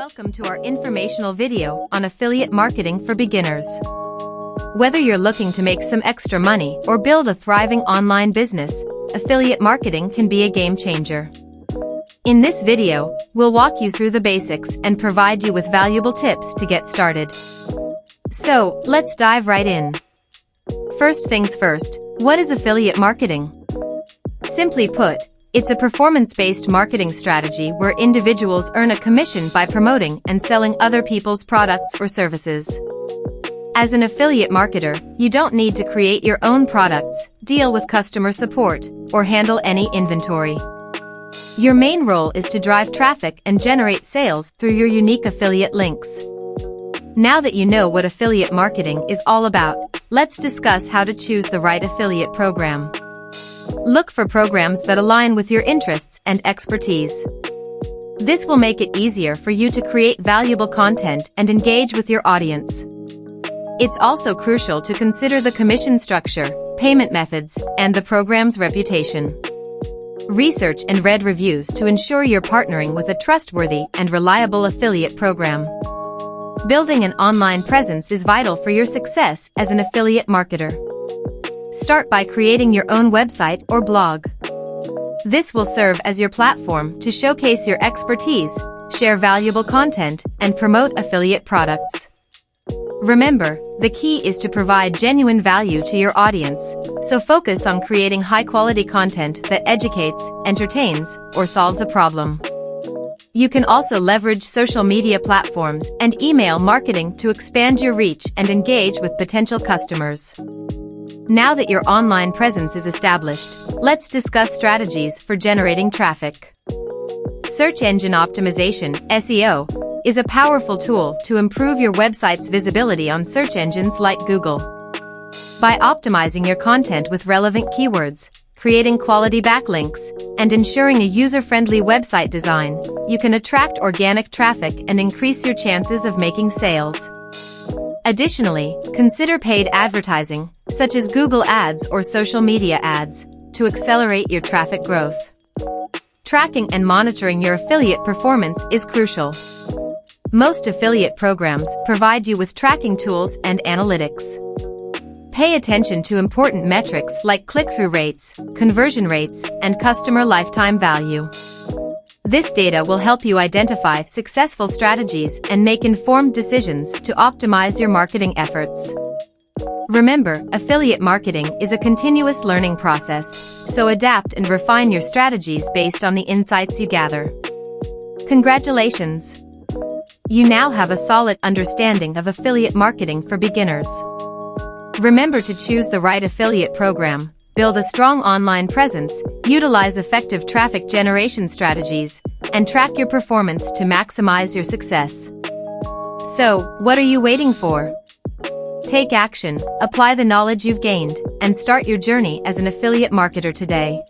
Welcome to our informational video on affiliate marketing for beginners. Whether you're looking to make some extra money or build a thriving online business, affiliate marketing can be a game changer. In this video, we'll walk you through the basics and provide you with valuable tips to get started. So, let's dive right in. First things first, what is affiliate marketing? Simply put, it's a performance-based marketing strategy where individuals earn a commission by promoting and selling other people's products or services. As an affiliate marketer, you don't need to create your own products, deal with customer support, or handle any inventory. Your main role is to drive traffic and generate sales through your unique affiliate links. Now that you know what affiliate marketing is all about, let's discuss how to choose the right affiliate program. Look for programs that align with your interests and expertise. This will make it easier for you to create valuable content and engage with your audience. It's also crucial to consider the commission structure, payment methods, and the program's reputation. Research and read reviews to ensure you're partnering with a trustworthy and reliable affiliate program. Building an online presence is vital for your success as an affiliate marketer. Start by creating your own website or blog. This will serve as your platform to showcase your expertise, share valuable content, and promote affiliate products. Remember, the key is to provide genuine value to your audience, so focus on creating high-quality content that educates, entertains, or solves a problem. You can also leverage social media platforms and email marketing to expand your reach and engage with potential customers. Now that your online presence is established, let's discuss strategies for generating traffic. Search engine optimization, SEO, is a powerful tool to improve your website's visibility on search engines like Google. By optimizing your content with relevant keywords, creating quality backlinks, and ensuring a user-friendly website design, you can attract organic traffic and increase your chances of making sales. Additionally, consider paid advertising, such as Google Ads or social media ads, to accelerate your traffic growth. Tracking and monitoring your affiliate performance is crucial. Most affiliate programs provide you with tracking tools and analytics. Pay attention to important metrics like click-through rates, conversion rates, and customer lifetime value. This data will help you identify successful strategies and make informed decisions to optimize your marketing efforts. Remember, affiliate marketing is a continuous learning process, so adapt and refine your strategies based on the insights you gather. Congratulations! You now have a solid understanding of affiliate marketing for beginners. Remember to choose the right affiliate program, build a strong online presence, utilize effective traffic generation strategies, and track your performance to maximize your success. So, what are you waiting for? Take action, apply the knowledge you've gained, and start your journey as an affiliate marketer today.